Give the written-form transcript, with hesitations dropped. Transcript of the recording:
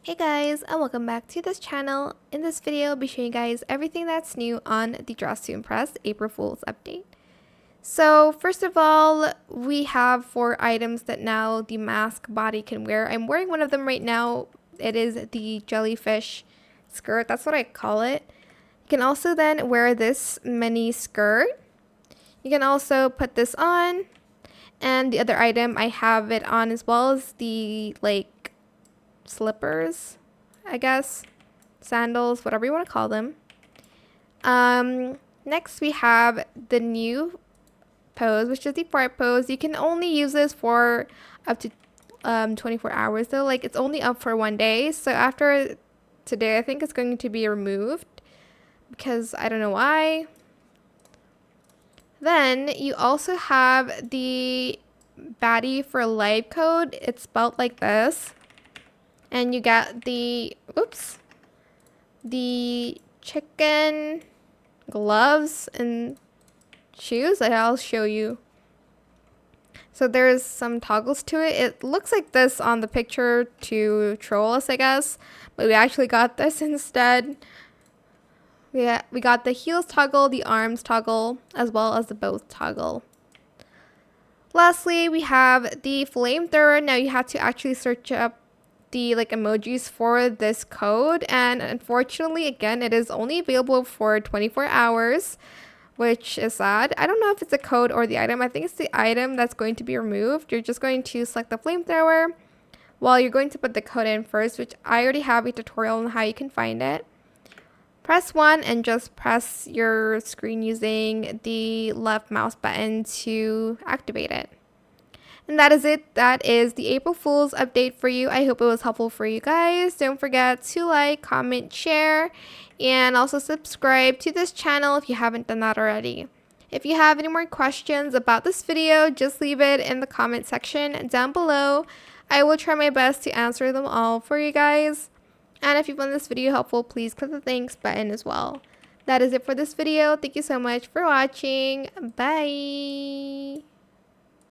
Hey guys, and welcome back to this channel. In this video, I'll be showing you guys everything that's new on the Dress to Impress April Fool's update. So first of all, we have 4 items that now the mask body can wear. I'm wearing one of them right now. It is the jellyfish skirt. That's what I call it. You can also then wear this mini skirt. You can also put this on. And the other item I have it on as well as the slippers, I guess, sandals, whatever you want to call them. Next we have the new pose, which is the fart pose. You can only use this for up to 24 hours though. Like, it's only up for 1 day, so after today I think it's going to be removed because I don't know why. Then you also have the baddie for life code. It's spelled like this. And you got the chicken gloves and shoes. I'll show you. So there's some toggles to it. It looks like this on the picture to troll us, I guess. But we actually got this instead. We got the heels toggle, the arms toggle, as well as the both toggle. Lastly, we have the flamethrower. Now you have to actually search up the emojis for this code, and unfortunately again it is only available for 24 hours, which is sad. I don't know if it's a code or the item. I think it's the item that's going to be removed. You're just going to select the flamethrower while you're going to put the code in first, which I already have a tutorial on how you can find it. Press 1 and just press your screen using the left mouse button to activate it. And that is it. That is the April Fool's update for you. I hope it was helpful for you guys. Don't forget to like, comment, share, and also subscribe to this channel if you haven't done that already. If you have any more questions about this video, just leave it in the comment section down below. I will try my best to answer them all for you guys. And if you found this video helpful, please click the thanks button as well. That is it for this video. Thank you so much for watching. Bye!